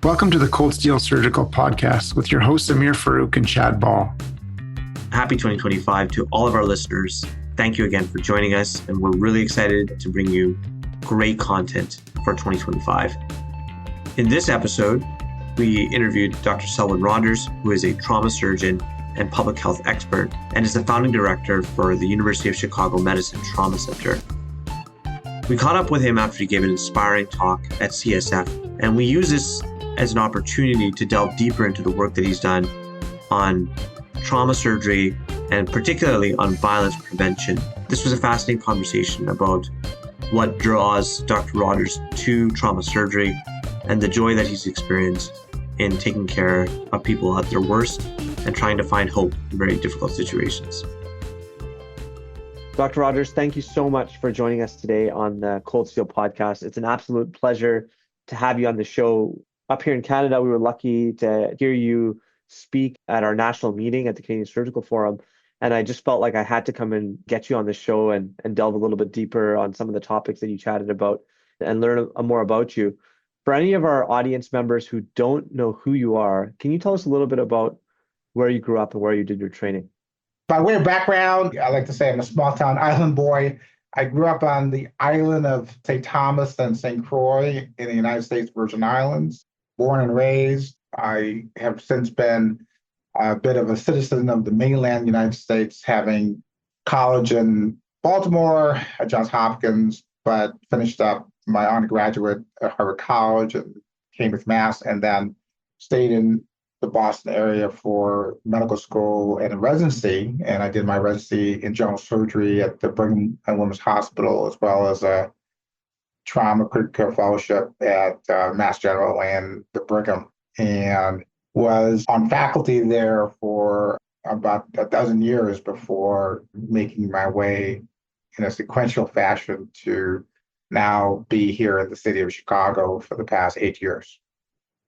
Welcome to the Cold Steel Surgical Podcast with your hosts Amir Farouk and Chad Ball. Happy 2025 to all of our listeners. Thank you again for joining us, and we're really excited to bring you great content for 2025. In this episode, we interviewed Dr. Selwyn O, who is a trauma surgeon and public health expert, and is the founding director for the University of Chicago Medicine Trauma Center. We caught up with him after he gave an inspiring talk at CSF, and we use this as an opportunity to delve deeper into the work that he's done on trauma surgery and particularly on violence prevention. This was a fascinating conversation about what draws Dr. Rogers to trauma surgery and the joy that he's experienced in taking care of people at their worst and trying to find hope in very difficult situations. Dr. Rogers, thank you so much for joining us today on the Cold Steel Podcast. It's an absolute pleasure to have you on the show. Up here in Canada, we were lucky to hear you speak at our national meeting at the Canadian Surgical Forum. And I just felt like I had to come and get you on the show and delve a little bit deeper on some of the topics that you chatted about and learn more about you. For any of our audience members who don't know who you are, can you tell us a little bit about where you grew up and where you did your training? By way of background, I like to say I'm a small town island boy. I grew up on the island of St. Thomas and St. Croix in the United States Virgin Islands. Born and raised, I have since been a bit of a citizen of the mainland United States, having college in Baltimore at Johns Hopkins, but finished up my undergraduate at Harvard College and Cambridge, Mass, and then stayed in the Boston area for medical school and a residency. And I did my residency in general surgery at the Brigham and Women's Hospital, as well as a trauma critical care fellowship at Mass General and the Brigham, and was on faculty there for about a dozen years before making my way in a sequential fashion to now be here in the city of Chicago for the past 8 years.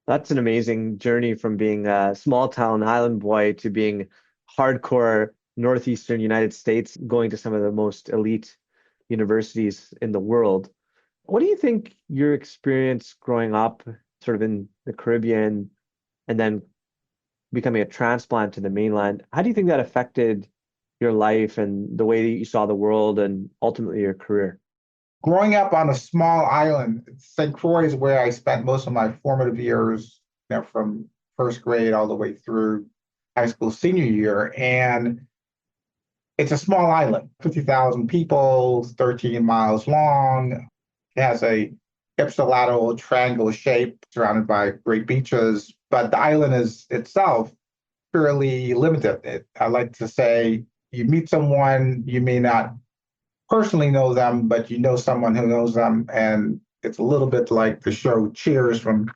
That's an amazing journey from being a small town island boy to being hardcore Northeastern United States, going to some of the most elite universities in the world. What do you think your experience growing up sort of in the Caribbean and then becoming a transplant to the mainland, how do you think that affected your life and the way that you saw the world and ultimately your career? Growing up on a small island, St. Croix is where I spent most of my formative years, from first grade all the way through high school senior year. And it's a small island, 50,000 people, 13 miles long. It has a ipsilateral triangle shape surrounded by great beaches, but the island is itself fairly limited. I like to say you meet someone, you may not personally know them, but you know someone who knows them. And it's a little bit like the show Cheers from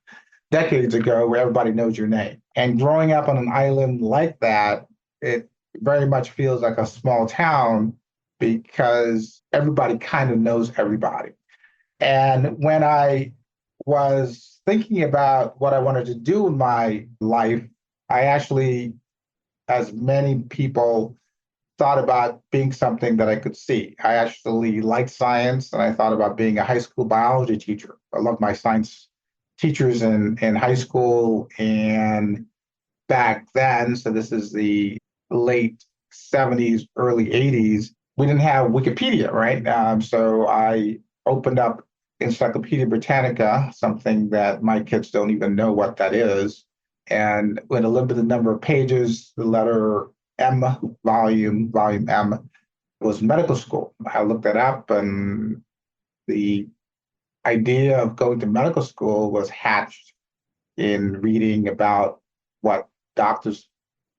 decades ago, where everybody knows your name. And growing up on an island like that, it very much feels like a small town because everybody kind of knows everybody. And when I was thinking about what I wanted to do in my life, I actually, as many people, thought about being something that I could see. I actually liked science, and I thought about being a high school biology teacher. I loved my science teachers in high school and back then, so this is the late 70s, early 80s, we didn't have Wikipedia, right? So I opened up Encyclopedia Britannica, something that my kids don't even know what that is. And with a limited number of pages, the letter M, volume M, was medical school. I looked that up, and the idea of going to medical school was hatched in reading about what doctors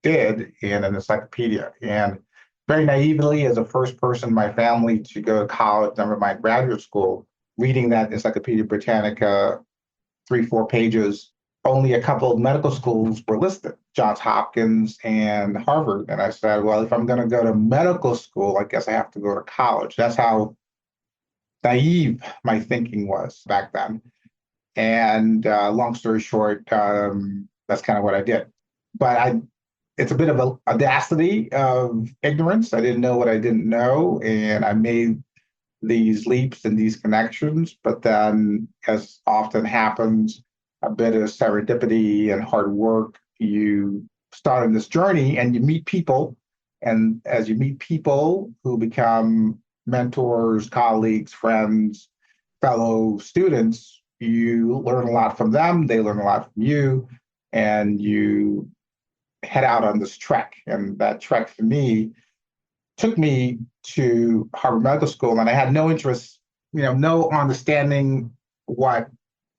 did in an encyclopedia. And very naively, as the first person in my family to go to college, never mind graduate school, reading that Encyclopedia Britannica, 3-4 pages, only a couple of medical schools were listed, Johns Hopkins and Harvard. And I said, well, if I'm going to go to medical school, I guess I have to go to college. That's how naive my thinking was back then. And long story short, that's kind of what I did. But it's a bit of an audacity of ignorance. I didn't know what I didn't know, and I made these leaps and these connections. But then, as often happens, a bit of serendipity and hard work, you start on this journey and you meet people. And as you meet people who become mentors, colleagues, friends, fellow students, you learn a lot from them, they learn a lot from you, and you head out on this trek. And that trek for me took me to Harvard Medical School, and I had no interest, no understanding what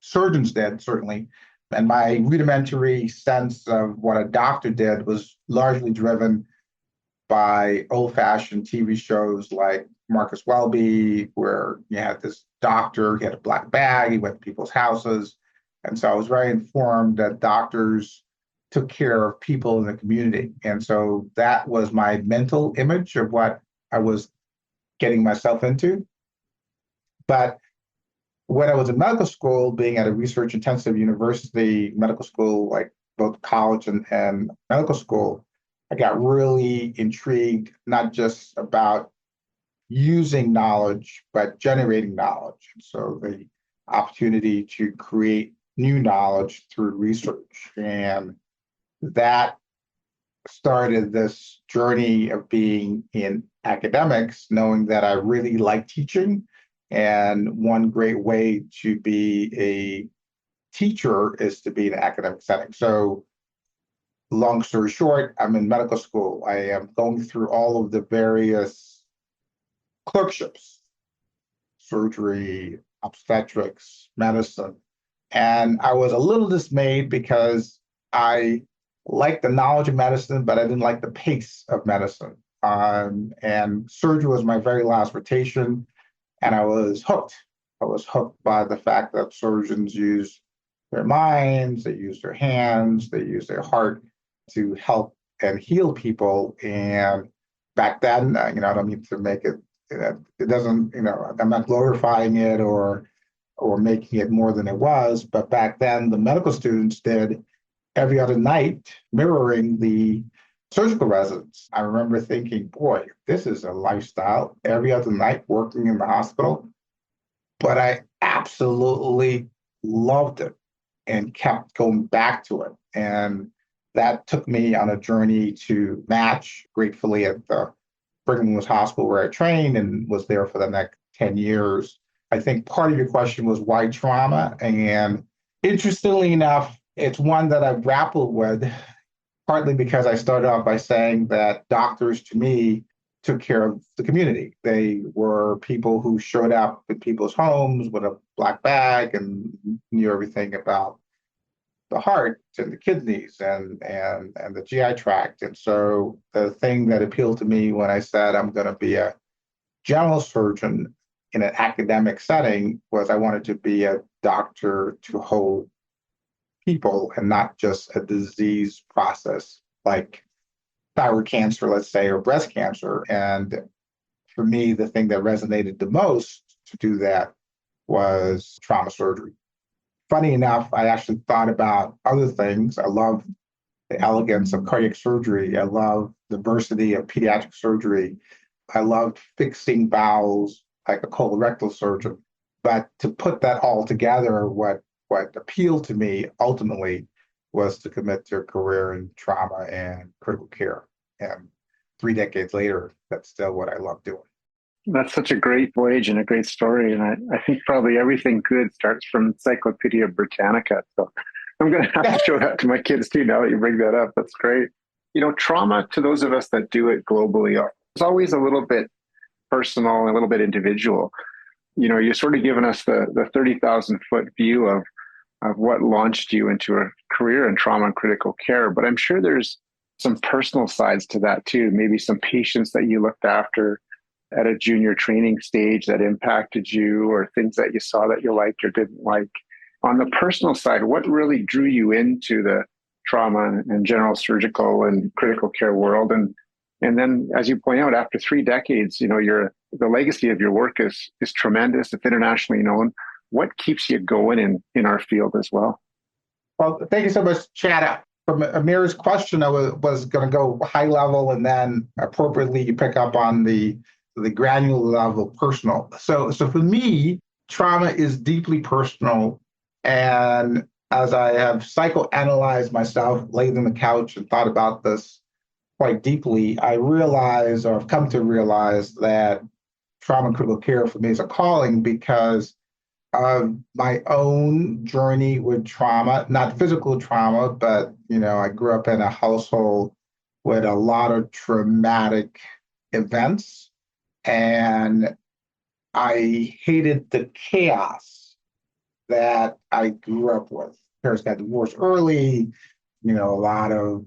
surgeons did, certainly. And my rudimentary sense of what a doctor did was largely driven by old-fashioned TV shows like Marcus Welby, where you had this doctor, he had a black bag, he went to people's houses. And so I was very informed that doctors took care of people in the community. And so that was my mental image of what I was getting myself into. But when I was in medical school, being at a research intensive university, medical school, like both college and medical school, I got really intrigued, not just about using knowledge, but generating knowledge. And so the opportunity to create new knowledge through research. And that started this journey of being in academics, knowing that I really like teaching. And one great way to be a teacher is to be in an academic setting. So long story short, I'm in medical school. I am going through all of the various clerkships, surgery, obstetrics, medicine. And I was a little dismayed because I liked the knowledge of medicine, but I didn't like the pace of medicine. And surgery was my very last rotation, and I was hooked. I was hooked by the fact that surgeons use their minds, they use their hands, they use their heart to help and heal people. And back then, I don't need to make it, it doesn't, I'm not glorifying it or making it more than it was, but back then the medical students did every other night, mirroring the surgical residents. I remember thinking, boy, this is a lifestyle, every other night working in the hospital. But I absolutely loved it and kept going back to it. And that took me on a journey to match, gratefully, at the Brigham Hospital where I trained and was there for the next 10 years. I think part of your question was why trauma? And interestingly enough, it's one that I've grappled with, partly because I started off by saying that doctors, to me, took care of the community. They were people who showed up in people's homes with a black bag and knew everything about the heart and the kidneys and the GI tract. And so the thing that appealed to me when I said I'm going to be a general surgeon in an academic setting was I wanted to be a doctor to hold people and not just a disease process like thyroid cancer, let's say, or breast cancer. And for me, the thing that resonated the most to do that was trauma surgery. Funny enough, I actually thought about other things. I love the elegance of cardiac surgery. I love the diversity of pediatric surgery. I loved fixing bowels like a colorectal surgeon. But to put that all together, what appealed to me ultimately was to commit to a career in trauma and critical care. And 3 decades later, that's still what I love doing. That's such a great voyage and a great story. And I think probably everything good starts from Encyclopedia Britannica. So I'm going to have to show that to my kids too now that you bring that up. That's great. Trauma, to those of us that do it globally, is always a little bit personal and a little bit individual. You're sort of giving us the 30,000 foot view of what launched you into a career in trauma and critical care. But I'm sure there's some personal sides to that too. Maybe some patients that you looked after at a junior training stage that impacted you, or things that you saw that you liked or didn't like. On the personal side, what really drew you into the trauma and general surgical and critical care world? And then, as you point out, after 3 decades, the legacy of your work is tremendous. It's internationally known. What keeps you going in our field as well? Well, thank you so much, Chad. From Amir's question, I was going to go high level, and then appropriately you pick up on the granular level, personal. So for me, trauma is deeply personal, and as I have psychoanalyzed myself, laid on the couch and thought about this quite deeply, I realize, or I've come to realize, that trauma and critical care for me is a calling because of my own journey with trauma, not physical trauma, but I grew up in a household with a lot of traumatic events, and I hated the chaos that I grew up with. Parents got divorced early, a lot of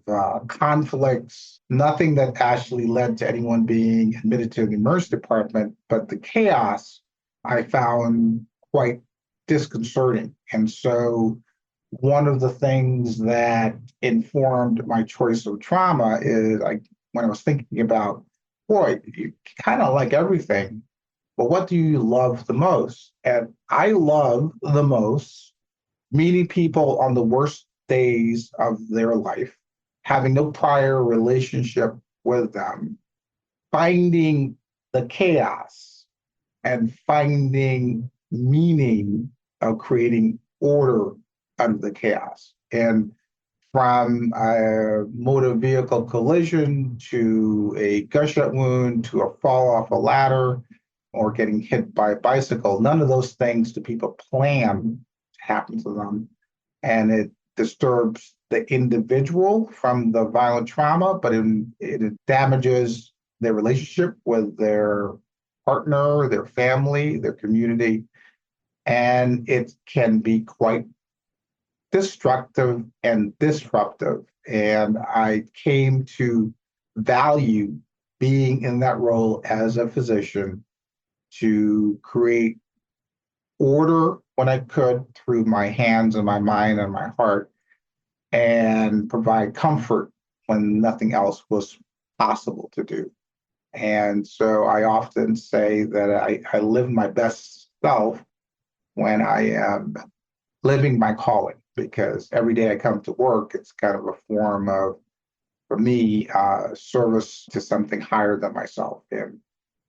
conflicts, nothing that actually led to anyone being admitted to the emergency department, but the chaos I found quite disconcerting. And so one of the things that informed my choice of trauma is when I was thinking about, boy, you kind of like everything, but what do you love the most? And I love the most meeting people on the worst days of their life, having no prior relationship with them, finding the chaos and finding meaning of creating order out of the chaos. And from a motor vehicle collision to a gunshot wound to a fall off a ladder or getting hit by a bicycle, none of those things do people plan to happen to them. And it disturbs the individual from the violent trauma, but it damages their relationship with their partner, their family, their community. And it can be quite destructive and disruptive. And I came to value being in that role as a physician to create order when I could through my hands and my mind and my heart, and provide comfort when nothing else was possible to do. And so I often say that I live my best self when I am living my calling, because every day I come to work, it's kind of a form of, for me, service to something higher than myself. And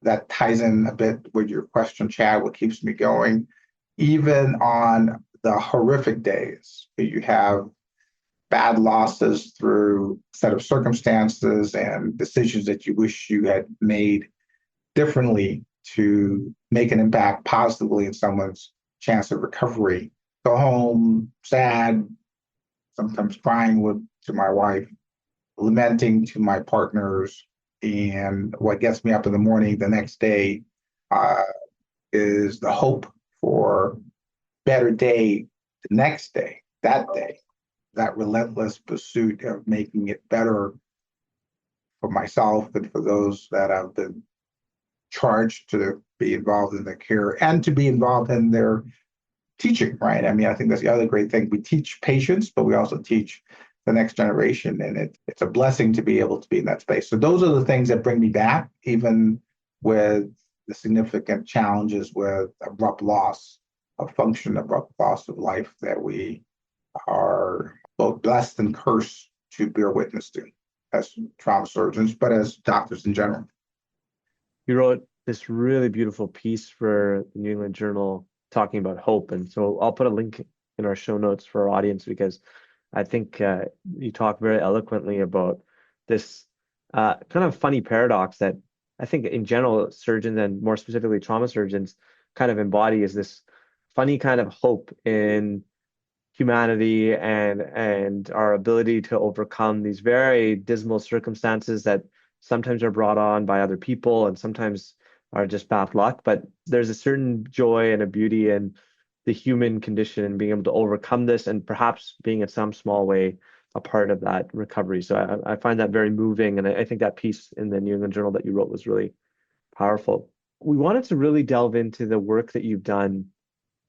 that ties in a bit with your question, Chad, what keeps me going. Even on the horrific days, you have bad losses through a set of circumstances and decisions that you wish you had made differently to make an impact positively in someone's chance of recovery. Go home sad, sometimes crying to my wife, lamenting to my partners. And what gets me up in the morning the next day is the hope for better day the next day, that relentless pursuit of making it better for myself and for those that have been charged to be involved in their care and to be involved in their teaching, right? I mean, I think that's the other great thing. We teach patients, but we also teach the next generation, and it's a blessing to be able to be in that space. So those are the things that bring me back, even with the significant challenges with abrupt loss of function, abrupt loss of life that we are both blessed and cursed to bear witness to as trauma surgeons, but as doctors in general. You wrote this really beautiful piece for the New England Journal talking about hope. And so I'll put a link in our show notes for our audience, because I think you talk very eloquently about this kind of funny paradox that I think in general surgeons, and more specifically trauma surgeons, kind of embody, is this funny kind of hope in humanity and our ability to overcome these very dismal circumstances that sometimes are brought on by other people and sometimes are just bad luck. But there's a certain joy and a beauty in the human condition and being able to overcome this, and perhaps being in some small way a part of that recovery. So I find that very moving. And I think that piece in the New England Journal that you wrote was really powerful. We wanted to really delve into the work that you've done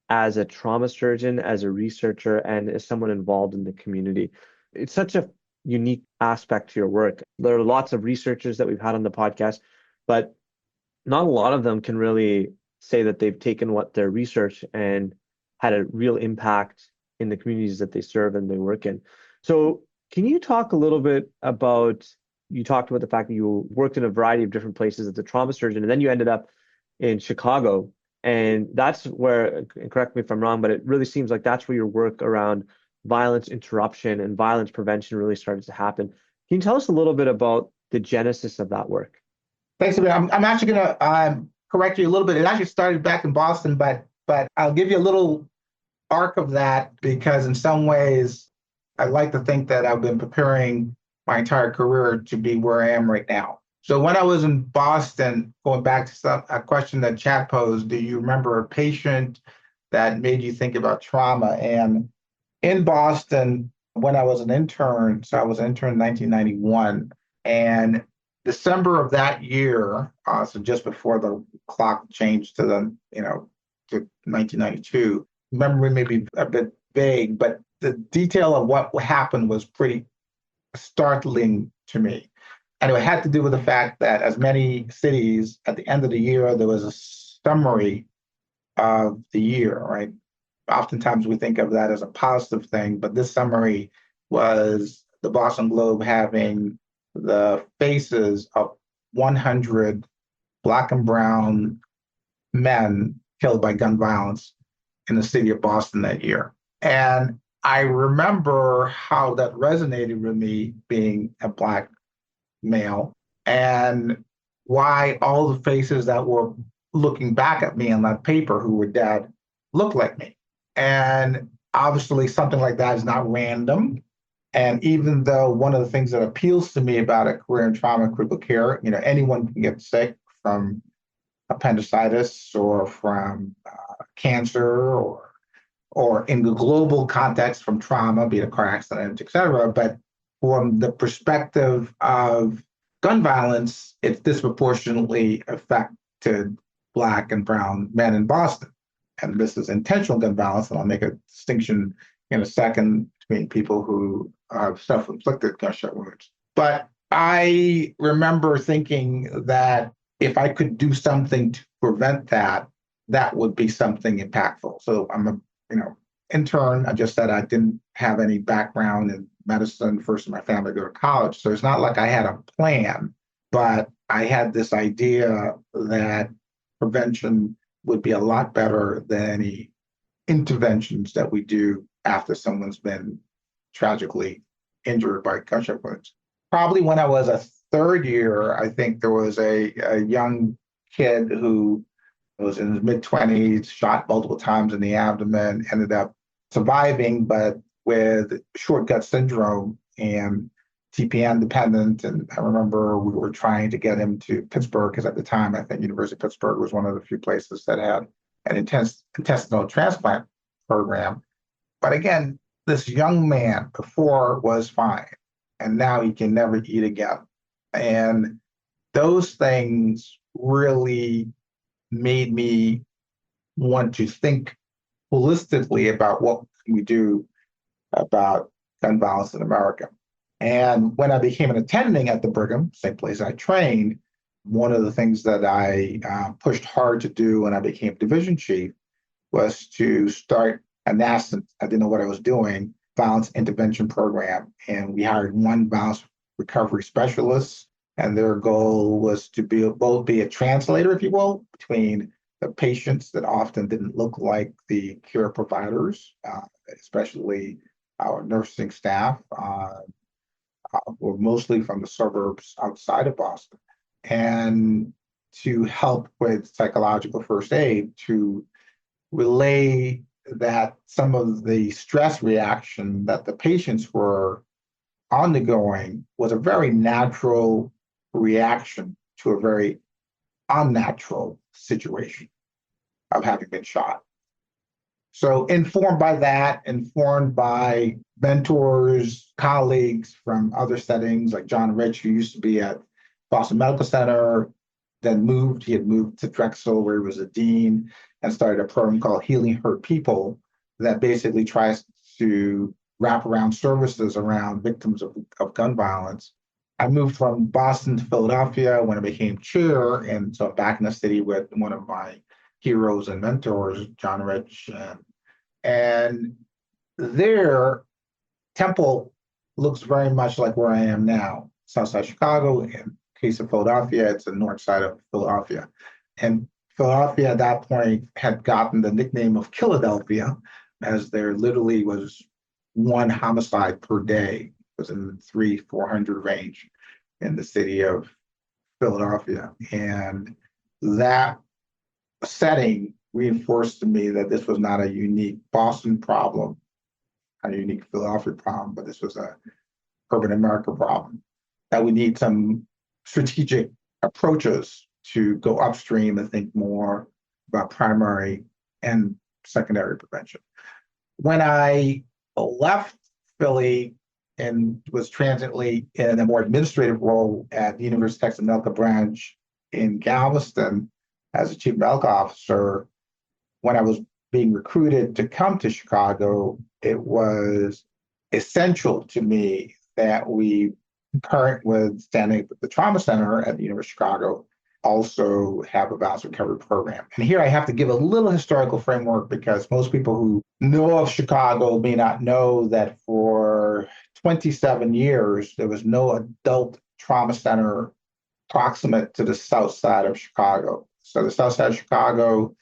as a trauma surgeon, as a researcher, and as someone involved in the community. It's such a unique aspect to your work. There are lots of researchers that we've had on the podcast, but not a lot of them can really say that they've taken what their research and had a real impact in the communities that they serve and they work in. So can you talk a little bit about, you talked about the fact that you worked in a variety of different places as a trauma surgeon, and then you ended up in Chicago. And that's where, and correct me if I'm wrong, but it really seems like that's where your work around violence interruption and violence prevention really started to happen. Can you tell us a little bit about the genesis of that work? Thanks, Amir. I'm actually going to correct you a little bit. It actually started back in Boston, but I'll give you a little arc of that because in some ways, I like to think that I've been preparing my entire career to be where I am right now. So when I was in Boston, going back to a question that Chad posed, do you remember a patient that made you think about trauma? And in Boston, when I was an intern, so I was an intern in 1991, and December of that year, so just before the clock changed to to 1992, memory may be a bit vague, but the detail of what happened was pretty startling to me. And it had to do with the fact that, as many cities, at the end of the year, there was a summary of the year, right? Oftentimes we think of that as a positive thing, but this summary was the Boston Globe having the faces of 100 Black and brown men killed by gun violence in the city of Boston that year. And I remember how that resonated with me being a Black male and why all the faces that were looking back at me on that paper who were dead looked like me. And obviously something like that is not random. And even though one of the things that appeals to me about a career in trauma and critical care, anyone can get sick from appendicitis or from cancer or in the global context from trauma, be it a car accident, et cetera. But from the perspective of gun violence, it's disproportionately affected Black and brown men in Boston. And this is intentional gun violence, and I'll make a distinction in a second between people who have self-inflicted gunshot wounds. But I remember thinking that if I could do something to prevent that, that would be something impactful. So I'm a intern. I just said I didn't have any background in medicine, first in my family to go to college. So it's not like I had a plan, but I had this idea that prevention would be a lot better than any interventions that we do after someone's been tragically injured by gunshot wounds. Probably when I was a third year, I think there was a young kid who was in his mid-20s, shot multiple times in the abdomen, ended up surviving, but with short gut syndrome and TPN dependent. And I remember we were trying to get him to Pittsburgh because at the time, I think University of Pittsburgh was one of the few places that had an intestinal transplant program. But again, this young man before was fine, and now he can never eat again. And those things really made me want to think holistically about what can we do about gun violence in America. And when I became an attending at the Brigham, same place I trained, one of the things that I pushed hard to do when I became division chief was to start a nascent, I didn't know what I was doing, violence intervention program. And we hired one violence recovery specialist, and their goal was to both be a translator, if you will, between the patients that often didn't look like the care providers, especially our nursing staff, were mostly from the suburbs outside of Boston, and to help with psychological first aid to relay that some of the stress reaction that the patients were undergoing was a very natural reaction to a very unnatural situation of having been shot. So informed by that, informed by mentors, colleagues from other settings, like John Rich, who used to be at Boston Medical Center, then he had moved to Drexel where he was a dean and started a program called Healing Hurt People that basically tries to wrap around services around victims of gun violence. I moved from Boston to Philadelphia when I became chair, and so back in the city with one of my heroes and mentors, John Rich. And there, Temple looks very much like where I am now, Southside Chicago. In case of Philadelphia, it's the north side of Philadelphia. And Philadelphia at that point had gotten the nickname of Philadelphia, as there literally was one homicide per day. It was in the 300-400 range in the city of Philadelphia. And that setting reinforced to me that this was not a unique Boston problem, not a unique Philadelphia problem, but this was a urban America problem, that we need some strategic approaches to go upstream and think more about primary and secondary prevention. When I left Philly and was transiently in a more administrative role at the University of Texas Medical Branch in Galveston as a chief medical officer, when I was being recruited to come to Chicago, it was essential to me that we, current with standing at the Trauma Center at the University of Chicago, also have a violence recovery program. And here I have to give a little historical framework because most people who know of Chicago may not know that for 27 years, there was no adult trauma center proximate to the south side of Chicago. So the south side of Chicago,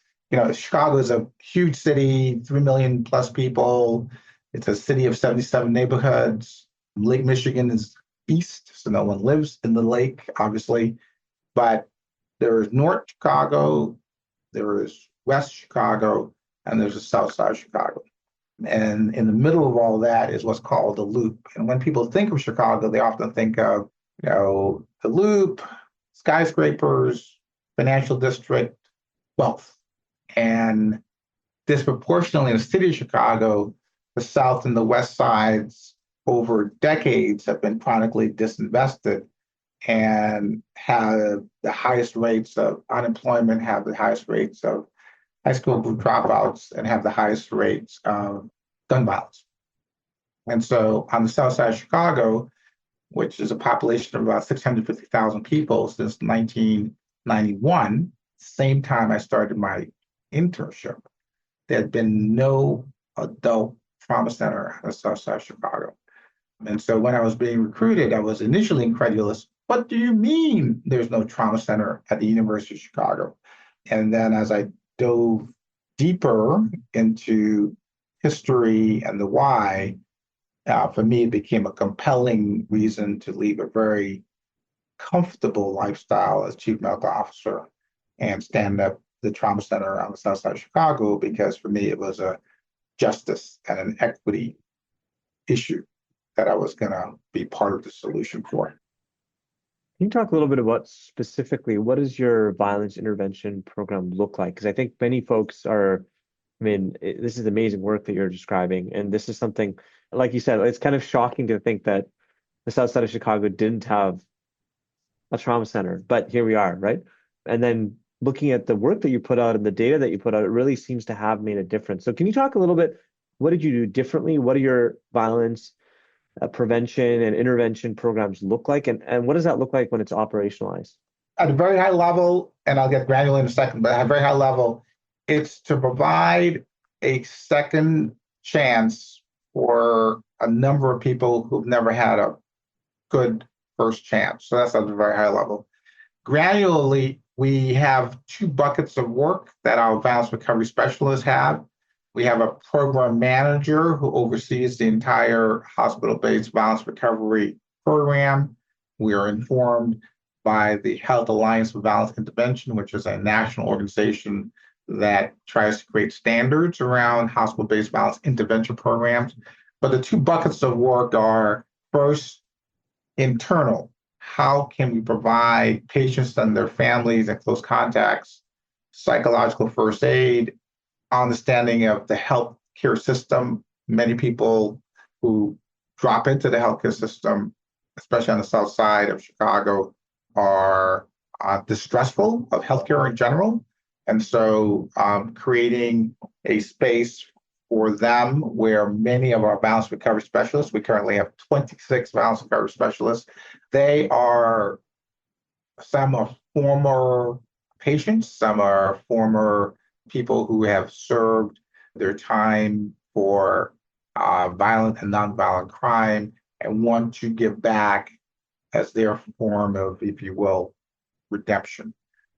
Chicago is a huge city, 3 million plus people. It's a city of 77 neighborhoods. Lake Michigan is east, so no one lives in the lake, obviously. But there is North Chicago, there is West Chicago, and there's the South Side of Chicago. And in the middle of all that is what's called the Loop. And when people think of Chicago, they often think of, the Loop, skyscrapers, financial district, wealth. And disproportionately in the city of Chicago, the South and the West sides over decades have been chronically disinvested and have the highest rates of unemployment, have the highest rates of high school dropouts, and have the highest rates of gun violence. And so on the south side of Chicago, which is a population of about 650,000 people since 1991, same time I started my internship, there had been no adult trauma center on the south side of Chicago. And so when I was being recruited, I was initially incredulous. What do you mean there's no trauma center at the University of Chicago? And then as I dove deeper into history and the why, for me, it became a compelling reason to leave a very comfortable lifestyle as chief medical officer and stand up the trauma center on the south side of Chicago, because for me, it was a justice and an equity issue that I was going to be part of the solution for. Can you talk a little bit about specifically what does your violence intervention program look like? Because I think many folks this is amazing work that you're describing. And this is something, like you said, it's kind of shocking to think that the south side of Chicago didn't have a trauma center, but here we are, right? And then looking at the work that you put out and the data that you put out, it really seems to have made a difference. So can you talk a little bit, what did you do differently? What are your violence prevention and intervention programs look like? And what does that look like when it's operationalized? At a very high level, and I'll get granular in a second, but at a very high level, it's to provide a second chance for a number of people who've never had a good first chance. So that's at a very high level. Granularly, we have two buckets of work that our violence recovery specialists have. We have a program manager who oversees the entire hospital-based violence recovery program. We are informed by the Health Alliance for Violence Intervention, which is a national organization that tries to create standards around hospital-based violence intervention programs. But the two buckets of work are, first, internal. How can we provide patients and their families and close contacts psychological first aid, understanding of the healthcare system? Many people who drop into the healthcare system, especially on the south side of Chicago, are distrustful of healthcare in general. And so creating a space for them where many of our violence recovery specialists, we currently have 26 violence recovery specialists, some are former patients, some are former people who have served their time for violent and nonviolent crime and want to give back as their form of, if you will, redemption.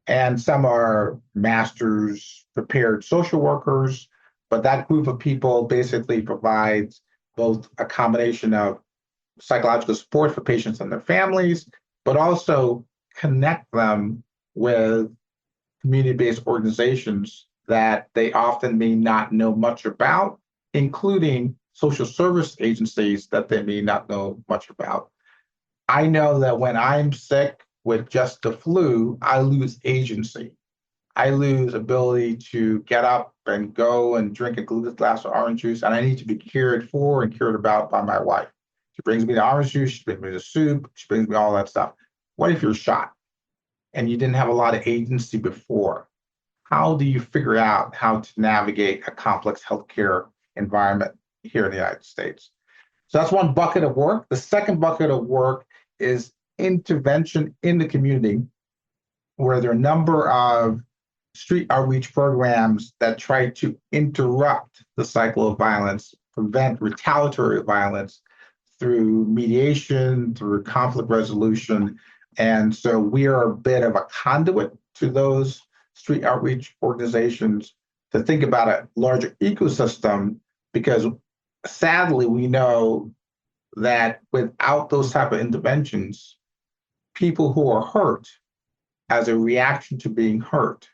And some are masters, prepared social workers, but that group of people basically provides both a combination of psychological support for patients and their families, but also connect them with community-based organizations that they often may not know much about, including social service agencies that they may not know much about. I know that when I'm sick with just the flu, I lose agency. I lose ability to get up and go and drink a glass of orange juice, and I need to be cared for and cared about by my wife. She brings me the orange juice, she brings me the soup, she brings me all that stuff. What if you're shot and you didn't have a lot of agency before? How do you figure out how to navigate a complex healthcare environment here in the United States? So that's one bucket of work. The second bucket of work is intervention in the community, where there are a number of street outreach programs that try to interrupt the cycle of violence, prevent retaliatory violence through mediation, through conflict resolution. And so we are a bit of a conduit to those street outreach organizations to think about a larger ecosystem, because sadly we know that without those type of interventions, people who are hurt as a reaction to being hurt,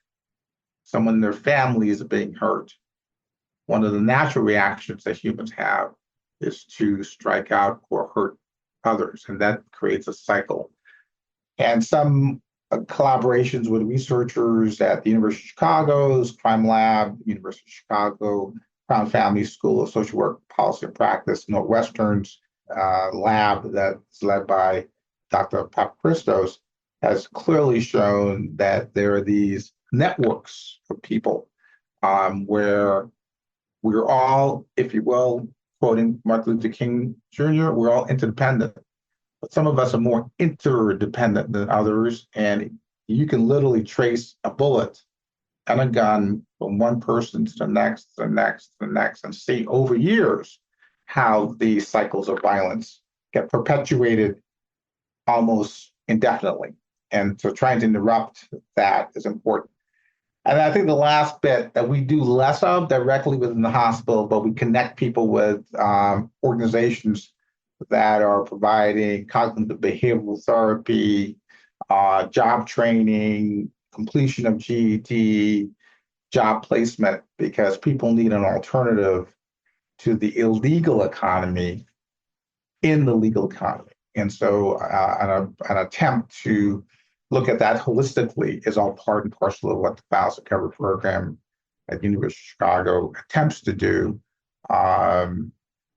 someone in their family is being hurt, one of the natural reactions that humans have is to strike out or hurt others, and that creates a cycle. And some collaborations with researchers at the University of Chicago's Crime Lab, University of Chicago, Crown Family School of Social Work, Policy and Practice, Northwestern's lab that's led by Dr. Papachristos, has clearly shown that there are these networks of people where we're all, if you will, quoting Martin Luther King Jr., we're all interdependent. But some of us are more interdependent than others, and you can literally trace a bullet and a gun from one person to the next, the next, the next, and see over years how these cycles of violence get perpetuated almost indefinitely. And so trying to interrupt that is important. And I think the last bit that we do less of directly within the hospital, but we connect people with organizations that are providing cognitive behavioral therapy, job training, completion of GED, job placement, because people need an alternative to the illegal economy in the legal economy. And so an attempt to look at that holistically is all part and parcel of what the Violence Recovery Program at the University of Chicago attempts to do.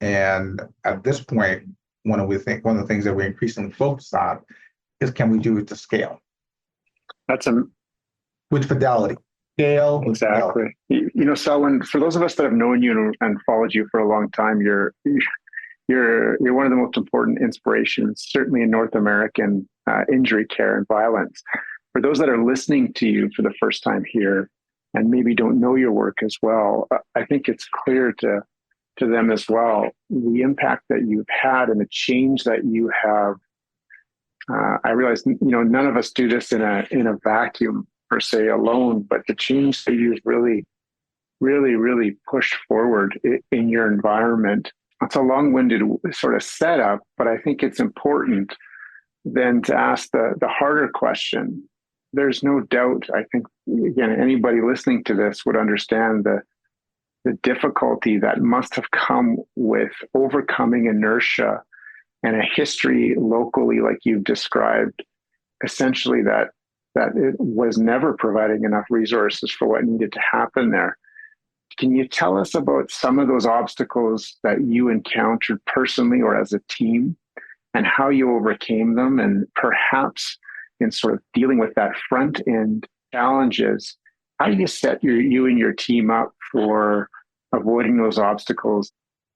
And at this point, one of the things that we increasingly focus on is, can we do it to scale? With fidelity. Scale. Exactly. You know, Selwyn, for those of us that have known you and followed you for a long time, you're one of the most important inspirations, certainly in North American injury care and violence. For those that are listening to you for the first time here and maybe don't know your work as well, I think it's clear to them as well the impact that you've had and the change that you have. I realize, you know, none of us do this in a vacuum per se alone, but the change that you've really pushed forward in your environment. It's a long-winded sort of setup, but I think it's important then to ask the harder question. There's no doubt, I think, again, anybody listening to this would understand the difficulty that must have come with overcoming inertia and a history locally, like you've described, essentially that it was never providing enough resources for what needed to happen there. Can you tell us about some of those obstacles that you encountered personally or as a team, and how you overcame them, and perhaps in sort of dealing with that front end challenges, how do you set you and your team up for avoiding those obstacles?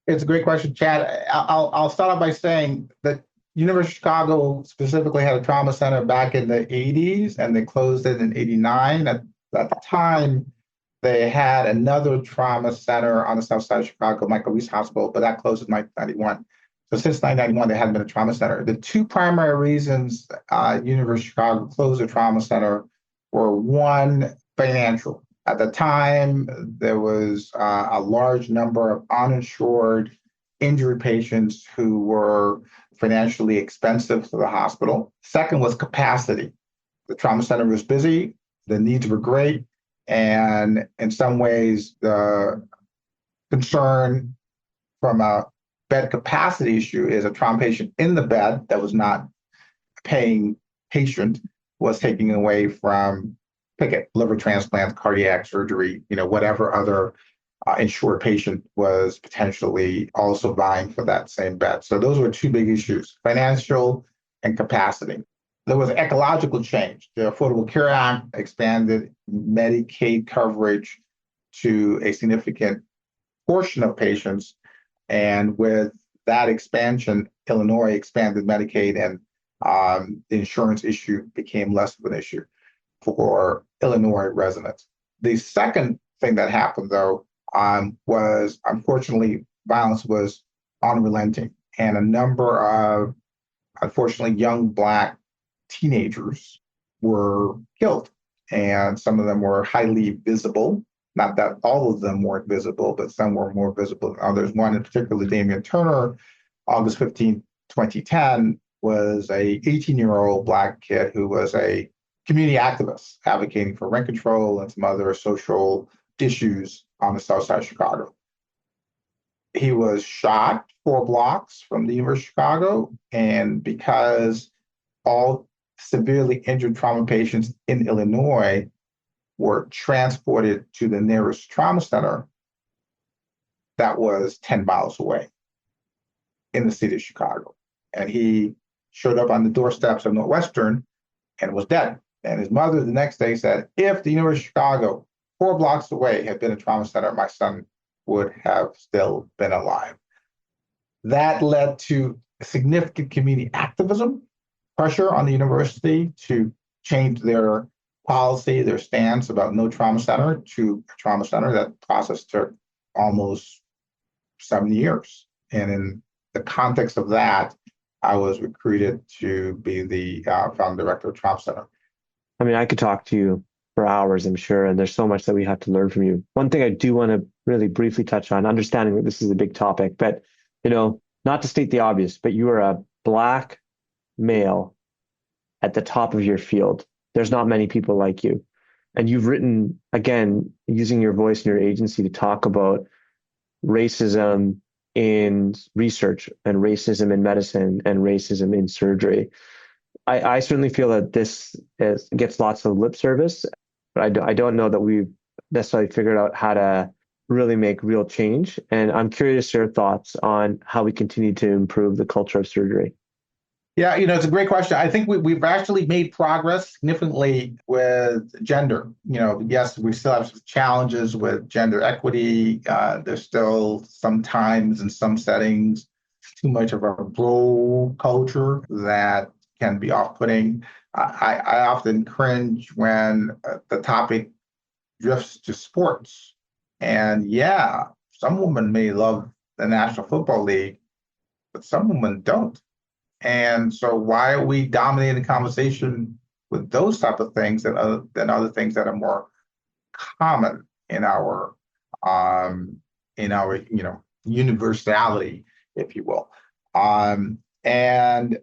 It's a great question, Chad. I'll start off by saying that University of Chicago specifically had a trauma center back in the 80s, and they closed it in 89. At the time, they had another trauma center on the south side of Chicago, Michael Reese Hospital, but that closed in 1991. So since 1991, there hadn't been a trauma center. The two primary reasons University of Chicago closed the trauma center were, one, financial. At the time, there was a large number of uninsured injury patients who were financially expensive to the hospital. Second was capacity. The trauma center was busy, the needs were great, and in some ways, the concern from a bed capacity issue is a trauma patient in the bed that was not a paying patient was taking away from, pick it, liver transplant, cardiac surgery, whatever other insured patient was potentially also vying for that same bed. So those were two big issues, financial and capacity. There was ecological change. The Affordable Care Act expanded Medicaid coverage to a significant portion of patients. And with that expansion, Illinois expanded Medicaid, and the insurance issue became less of an issue for Illinois residents. The second thing that happened, though, was unfortunately violence was unrelenting, and a number of unfortunately young Black teenagers were killed, and some of them were highly visible. Not that all of them weren't visible, but some were more visible than others. One in particular, Damian Turner, August 15, 2010, was a 18-year-old Black kid who was a community activist advocating for rent control and some other social issues on the south side of Chicago. He was shot 4 blocks from the University of Chicago, and because all severely injured trauma patients in Illinois were transported to the nearest trauma center that was 10 miles away in the city of Chicago. And he showed up on the doorsteps of Northwestern and was dead. And his mother the next day said, if the University of Chicago, 4 blocks away, had been a trauma center, my son would have still been alive. That led to significant community activism, pressure on the university to change their policy, their stance about no trauma center to a trauma center. That process took almost 7 years. And in the context of that, I was recruited to be the founding director of Trauma Center. I mean, I could talk to you for hours, I'm sure, and there's so much that we have to learn from you. One thing I do want to really briefly touch on, understanding that this is a big topic, but, not to state the obvious, but you are a Black male at the top of your field. There's not many people like you. And you've written, again, using your voice and your agency to talk about racism in research and racism in medicine and racism in surgery. I certainly feel that this gets lots of lip service, but I don't know that we've necessarily figured out how to really make real change. And I'm curious your thoughts on how we continue to improve the culture of surgery. Yeah, it's a great question. I think we've actually made progress significantly with gender. Yes, we still have some challenges with gender equity. There's still sometimes in some settings too much of a bro culture that can be off-putting. I often cringe when the topic drifts to sports. And yeah, some women may love the National Football League, but some women don't. And so why are we dominating the conversation with those type of things than other things that are more common in our universality, if you will. And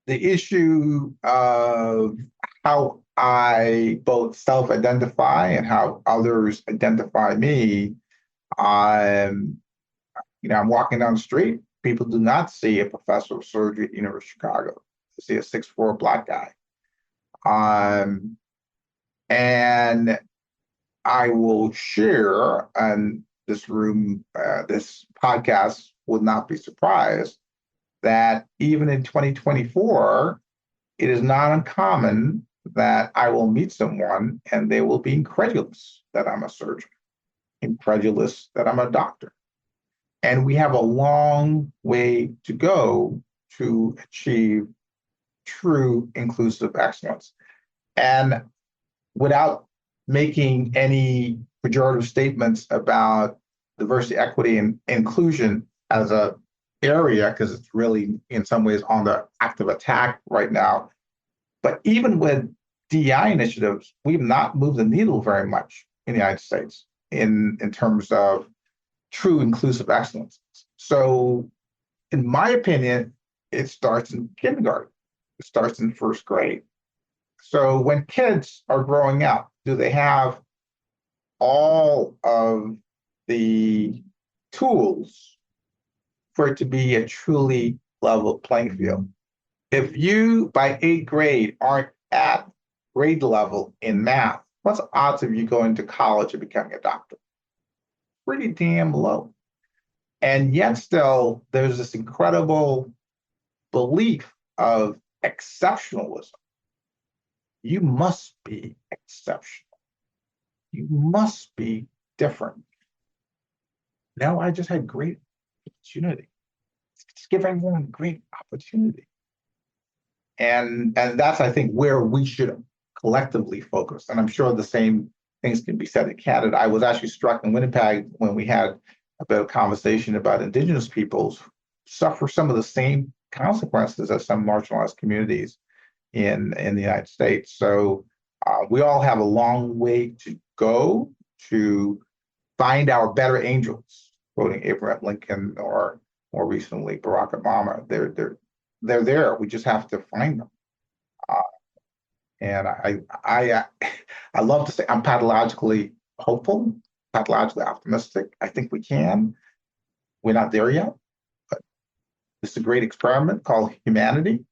the issue of how I both self-identify and how others identify me, I'm walking down the street. People do not see a professor of surgery at the University of Chicago. They see a 6'4" Black guy. And I will share, and this podcast would not be surprised, that even in 2024, it is not uncommon that I will meet someone and they will be incredulous that I'm a surgeon, incredulous that I'm a doctor. And we have a long way to go to achieve true inclusive excellence. And without making any pejorative statements about diversity, equity, and inclusion as a area, because it's really in some ways on the active attack right now. But even with DEI initiatives, we've not moved the needle very much in the United States in terms of true inclusive excellence. So, in my opinion, it starts in kindergarten. It starts in first grade. So when kids are growing up, do they have all of the tools for it to be a truly level playing field? If you, by eighth grade, aren't at grade level in math, what's the odds of you going to college and becoming a doctor? Pretty damn low. And yet still, there's this incredible belief of exceptionalism. You must be exceptional. You must be different. No, I just had great opportunity. Just give everyone great opportunity. And that's, I think, where we should collectively focus. And I'm sure the same things can be said in Canada. I was actually struck in Winnipeg when we had a bit of conversation about Indigenous peoples suffer some of the same consequences as some marginalized communities in the United States. So we all have a long way to go to find our better angels, quoting Abraham Lincoln or more recently Barack Obama. They're there. We just have to find them. And I love to say I'm pathologically hopeful, pathologically optimistic. I think we can. We're not there yet, but it's a great experiment called humanity.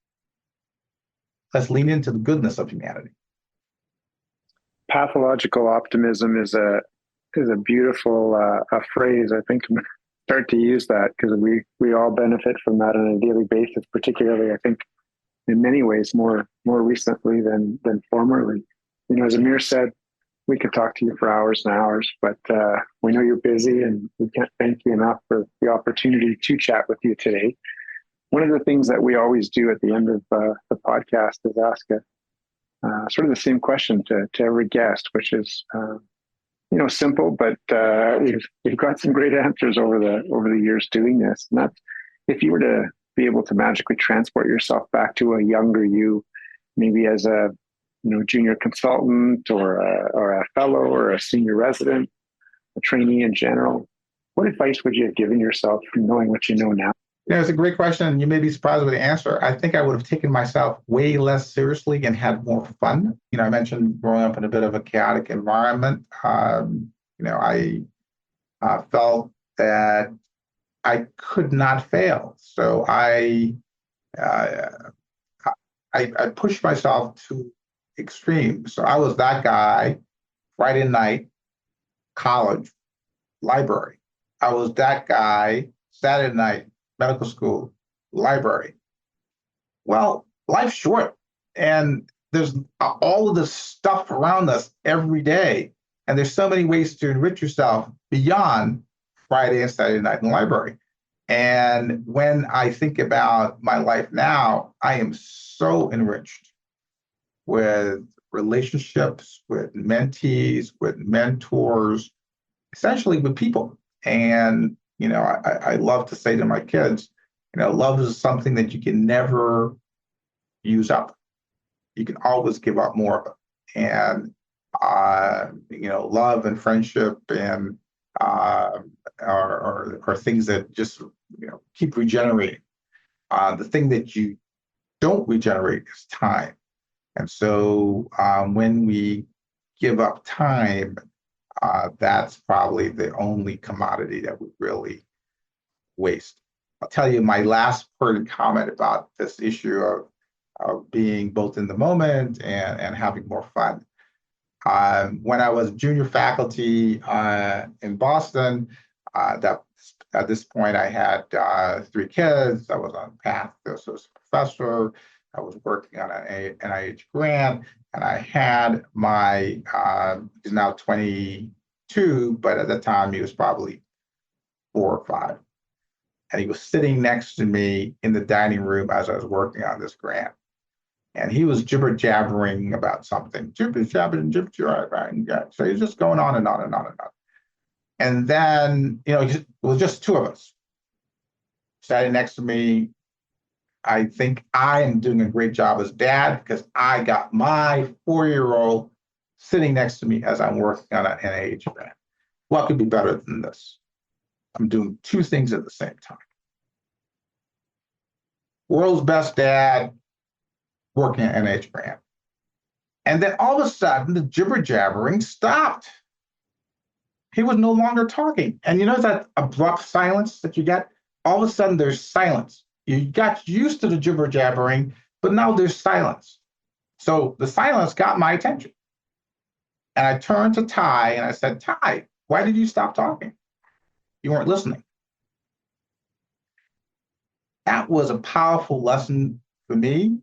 Let's lean into the goodness of humanity. Pathological optimism is a beautiful a phrase. I think I'm going to start to use that because we all benefit from that on a daily basis, particularly I think in many ways more recently than formerly. You know, as Amir said, we could talk to you for hours and hours, but we know you're busy and we can't thank you enough for the opportunity to chat with you today. One of the things that we always do at the end of the podcast is ask sort of the same question to every guest, which is, simple, but you've got some great answers over the years doing this. And that's, if you were to be able to magically transport yourself back to a younger you, maybe as a junior consultant or a fellow or a senior resident, a trainee in general, what advice would you have given yourself from knowing what you know now? It's a great question, and you may be surprised with the answer. I think I would have taken myself way less seriously and had more fun. I mentioned growing up in a bit of a chaotic environment. I felt that I could not fail, so I pushed myself to extreme. So I was that guy, Friday night, college, library. I was that guy, Saturday night, medical school, library. Well, life's short, and there's all of this stuff around us every day, and there's so many ways to enrich yourself beyond Friday and Saturday night in the library. And when I think about my life now, I am so enriched with relationships, with mentees, with mentors, essentially with people. And I love to say to my kids, love is something that you can never use up. You can always give up more of it. And, love and friendship and are things that just, keep regenerating. The thing that you don't regenerate is time. And so when we give up time, that's probably the only commodity that we really waste. I'll tell you my last pertinent comment about this issue of being both in the moment and having more fun. When I was junior faculty in Boston, at this point I had 3 kids. I was on path to associate professor. I was working on an NIH grant, and I had my, he's now 22, but at the time he was probably 4 or 5. And he was sitting next to me in the dining room as I was working on this grant. And he was jibber jabbering about something, jibber jabbering, jibber jabbering. So he's just going on and on and on and on. And then, it was just 2 of us. Sitting next to me, I think I am doing a great job as dad because I got my 4-year-old sitting next to me as I'm working on an NIH grant. What could be better than this? I'm doing two things at the same time. World's best dad, working at NH brand. And then all of a sudden, the jibber jabbering stopped. He was no longer talking. And you know that abrupt silence that you get? All of a sudden, there's silence. You got used to the jibber jabbering, but now there's silence. So the silence got my attention. And I turned to Ty and I said, Ty, why did you stop talking? You weren't listening. That was a powerful lesson for me.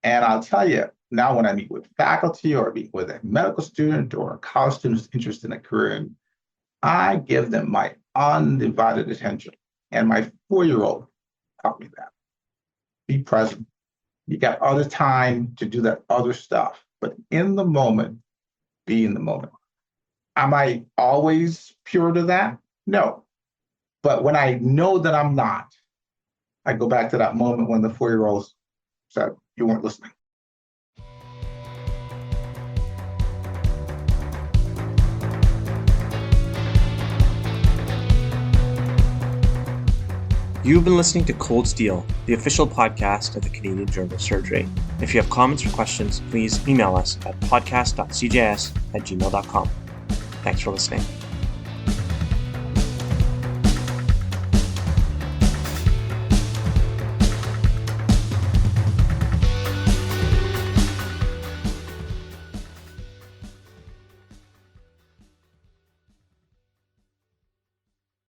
And I'll tell you, now when I meet with faculty or meet with a medical student or a college student who's interested in a career, I give them my undivided attention. And my 4-year-old taught me that. Be present. You got other time to do that other stuff, but in the moment, be in the moment. Am I always pure to that? No. But when I know that I'm not, I go back to that moment when the 4-year-old said, you weren't listening. You've been listening to Cold Steel, the official podcast of the Canadian Journal of Surgery. If you have comments or questions, please email us at podcast.cjs@gmail.com. Thanks for listening.